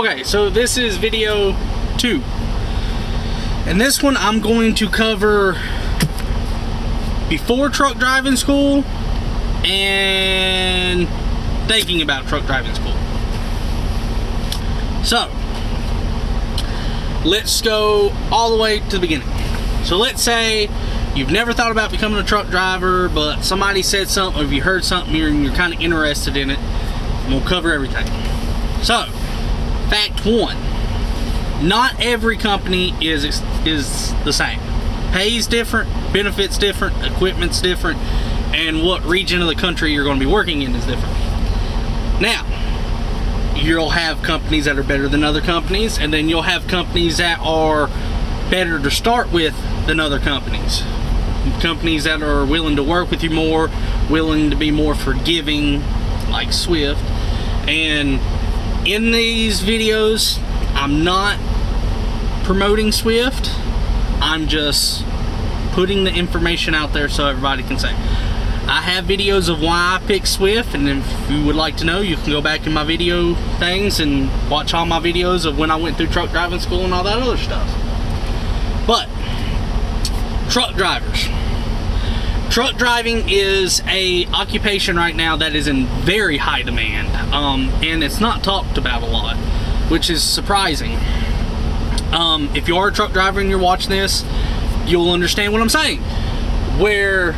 Okay, so this is video 2. And this one I'm going to cover before truck driving school and thinking about truck driving school. So, let's go all the way to the beginning. So let's say you've never thought about becoming a truck driver, but somebody said something, or if you heard something, you're kind of interested in it, and we'll cover everything. So, fact 1, not every company is the same. Pay's different, benefits different, equipment's different, and what region of the country you're going to be working in is different. Now, you'll have companies that are better than other companies, and then you'll have companies that are better to start with than other companies. Companies that are willing to work with you more, willing to be more forgiving, like Swift. And in these videos, I'm not promoting Swift. I'm just putting the information out there so everybody can say. I have videos of why I picked Swift, and if you would like to know, you can go back in my video things and watch all my videos of when I went through truck driving school and all that other stuff. But, truck drivers. Truck driving is a occupation right now that is in very high demand, and it's not talked about a lot, which is surprising. If you are a truck driver and you're watching this, you'll understand what I'm saying. Where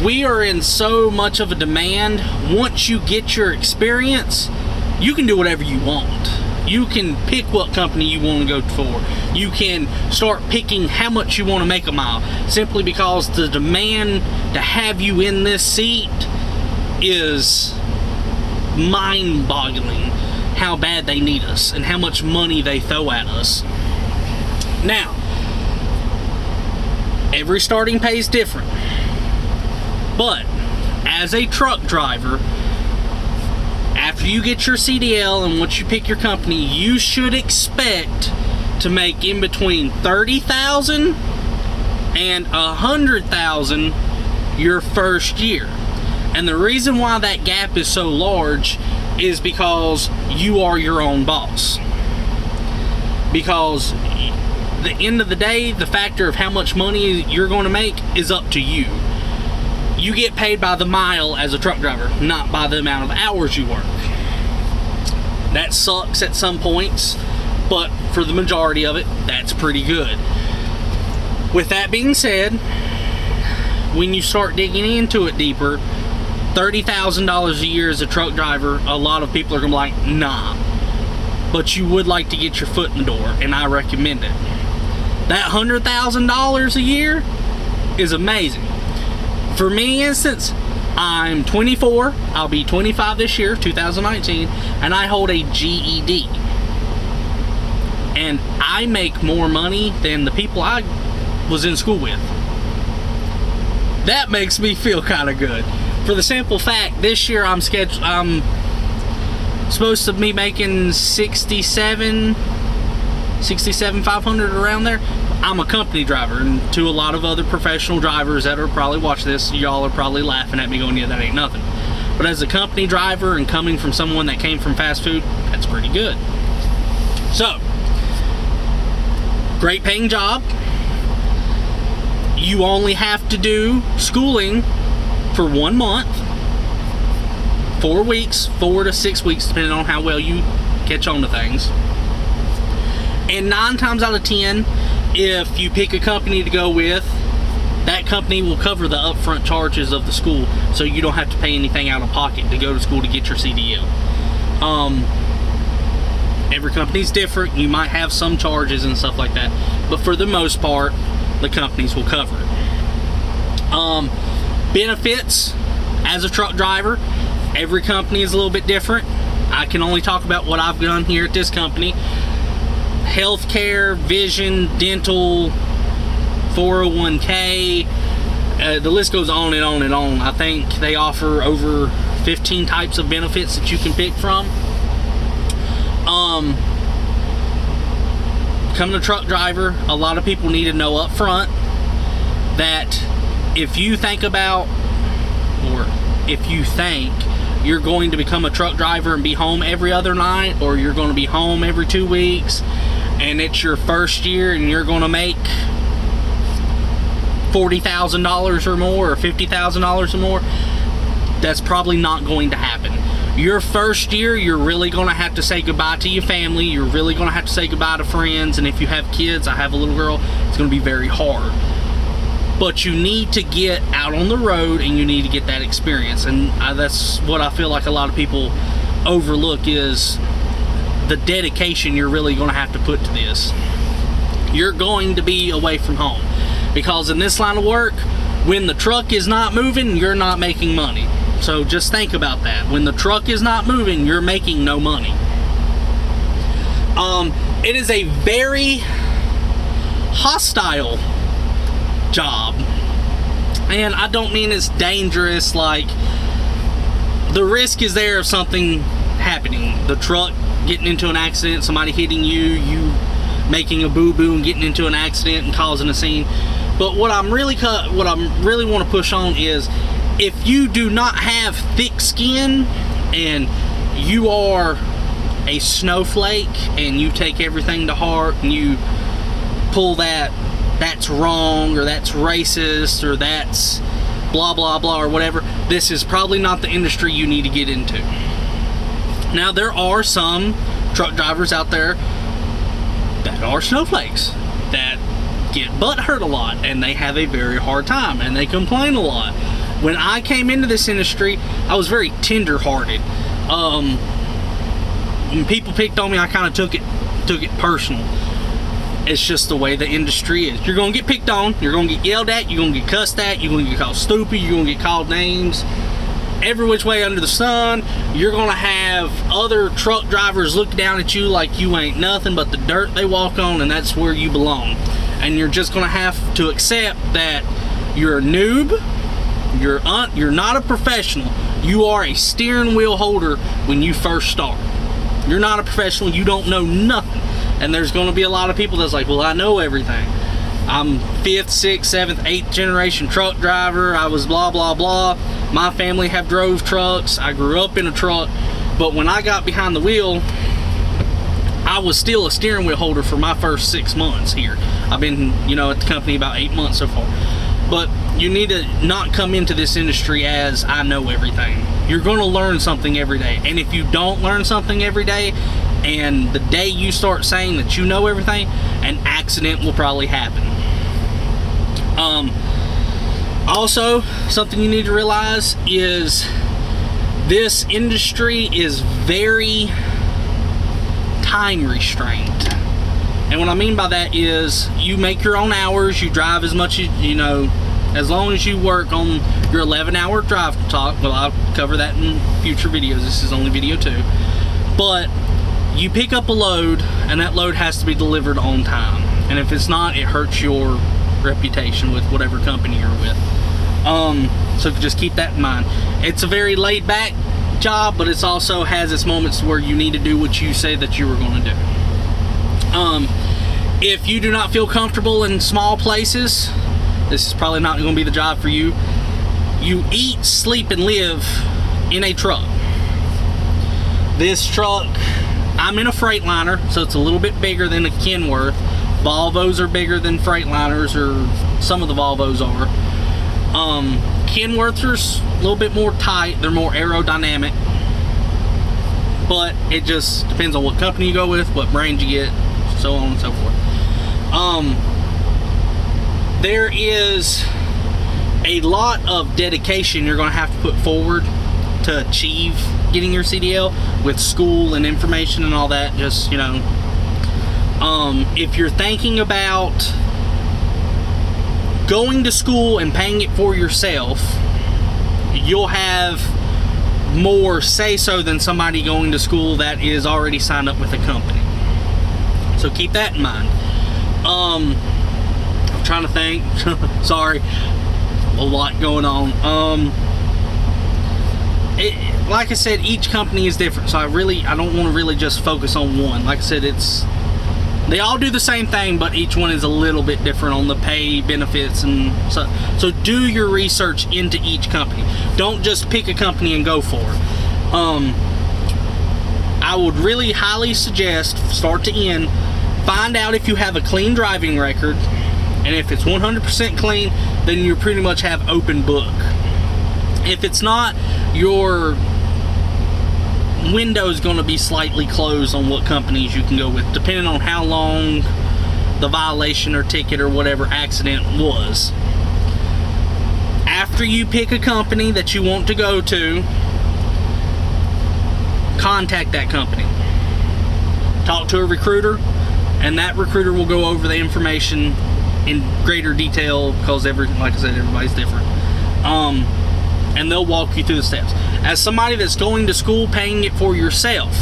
we are in so much of a demand, once you get your experience, you can do whatever you want. You can pick what company you want to go for. You can start picking how much you want to make a mile, simply because the demand to have you in this seat is mind-boggling how bad they need us and how much money they throw at us. Now, every starting pay is different, but as a truck driver, after you get your CDL and once you pick your company, you should expect to make in between $30,000 and $100,000 your first year. And the reason why that gap is so large is because you are your own boss. Because the end of the day, the factor of how much money you're going to make is up to you. You get paid by the mile as a truck driver, not by the amount of hours you work. That sucks at some points, but for the majority of it, that's pretty good. With that being said, when you start digging into it deeper, $30,000 a year as a truck driver, a lot of people are going to be like, nah. But you would like to get your foot in the door, and I recommend it. That $100,000 a year is amazing. For me, instance, I'm 24, I'll be 25 this year, 2019, and I hold a GED. And I make more money than the people I was in school with. That makes me feel kind of good. For the simple fact, this year I'm supposed to be making 67,500 around there. I'm a company driver, and to a lot of other professional drivers that are probably watching this, y'all are probably laughing at me going, yeah, that ain't nothing. But as a company driver and coming from someone that came from fast food, that's pretty good. So, great paying job. You only have to do schooling for 1 month, 4 weeks, 4 to 6 weeks, depending on how well you catch on to things. And 9 times out of 10, if you pick a company to go with, that company will cover the upfront charges of the school, so you don't have to pay anything out of pocket to go to school to get your CDL. Every company's different. You might have some charges and stuff like that, but for the most part, the companies will cover it. Benefits as a truck driver, every company is a little bit different. I can only talk about what I've done here at this company. Healthcare, vision, dental, 401k, the list goes on and on and on. I think they offer over 15 types of benefits that you can pick from. Becoming a truck driver, a lot of people need to know up front that if you think you're going to become a truck driver and be home every other night, or you're going to be home every 2 weeks and it's your first year and you're going to make $40,000 or more, or $50,000 or more, that's probably not going to happen. Your first year, you're really going to have to say goodbye to your family. You're really going to have to say goodbye to friends. And if you have kids, I have a little girl, it's going to be very hard. But you need to get out on the road and you need to get that experience. And that's what I feel like a lot of people overlook, is the dedication you're really going to have to put to this. You're going to be away from home, because in this line of work, when the truck is not moving, you're not making money. So just think about that. When the truck is not moving, you're making no money. It is a very hostile job, and I don't mean it's dangerous. Like, the risk is there of something happening, the truck getting into an accident, somebody hitting you, you making a boo-boo and getting into an accident and causing a scene. But what I'm really want to push on is, if you do not have thick skin and you are a snowflake and you take everything to heart and you pull that's wrong, or that's racist, or that's blah blah blah, or whatever, this is probably not the industry you need to get into. Now, there are some truck drivers out there that are snowflakes, that get butt hurt a lot, and they have a very hard time, and they complain a lot. When I came into this industry, I was very tender-hearted. When people picked on me, I kind of took it personal. It's just the way the industry is. You're gonna get picked on, you're gonna get yelled at, you're gonna get cussed at, you're gonna get called stupid, you're gonna get called names every which way under the sun. You're gonna have other truck drivers look down at you like you ain't nothing but the dirt they walk on, and that's where you belong. And you're just gonna have to accept that you're a noob, you're not a professional. You are a steering wheel holder when you first start. You're not a professional, you don't know nothing. And there's gonna be a lot of people that's like, well, I know everything. I'm 5th, 6th, 7th, 8th generation truck driver. I was blah, blah, blah. My family have drove trucks. I grew up in a truck. But when I got behind the wheel, I was still a steering wheel holder for my first 6 months here. I've been, at the company about 8 months so far. But you need to not come into this industry as, I know everything. You're gonna learn something every day. And if you don't learn something every day, and the day you start saying that you know everything, an accident will probably happen. Also, something you need to realize is this industry is very time restrained. And what I mean by that is, you make your own hours, you drive as much as, as long as you work on your 11-hour drive talk. Well, I'll cover that in future videos. This is only video 2. But you pick up a load, and that load has to be delivered on time. And if it's not, it hurts your reputation with whatever company you're with. So just keep that in mind. It's a very laid-back job, but it also has its moments where you need to do what you say that you were going to do. If you do not feel comfortable in small places, this is probably not going to be the job for you. You eat, sleep, and live in a truck. This truck, I'm in a Freightliner, so it's a little bit bigger than a Kenworth. Volvos are bigger than Freightliners, or some of the Volvos are. Kenworths are a little bit more tight, they're more aerodynamic. But it just depends on what company you go with, what brand you get, so on and so forth. There is a lot of dedication you're going to have to put forward to achieve getting your CDL, with school and information and all that. Just, if you're thinking about going to school and paying it for yourself, you'll have more say-so than somebody going to school that is already signed up with a company. So keep that in mind. I'm trying to think. Sorry, a lot going on. Like I said, each company is different, so I don't want to really just focus on one. Like I said, they all do the same thing, but each one is a little bit different on the pay, benefits, and so do your research into each company. Don't just pick a company and go for it. I would really highly suggest, start to end, find out if you have a clean driving record, and if it's 100% clean, then you pretty much have open book. If it's not, your window is going to be slightly closed on what companies you can go with, depending on how long the violation or ticket or whatever accident was. After you pick a company that you want to go to, contact that company. Talk to a recruiter, and that recruiter will go over the information in greater detail, because like I said, everybody's different. And they'll walk you through the steps. As somebody that's going to school paying it for yourself,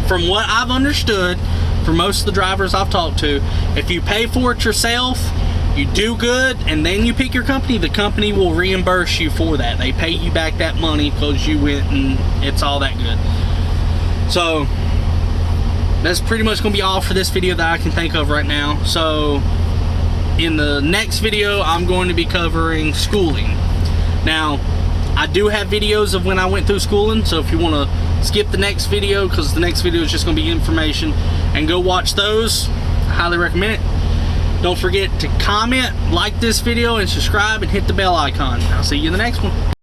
from what I've understood for most of the drivers I've talked to, if you pay for it yourself, you do good, and then you pick your company, the company will reimburse you for that. They pay you back that money because you went, and it's all that good. So that's pretty much going to be all for this video that I can think of right now. So in the next video, I'm going to be covering schooling. Now, I do have videos of when I went through schooling, so if you want to skip the next video, because the next video is just going to be information, and go watch those, I highly recommend it. Don't forget to comment, like this video, and subscribe, and hit the bell icon. I'll see you in the next one.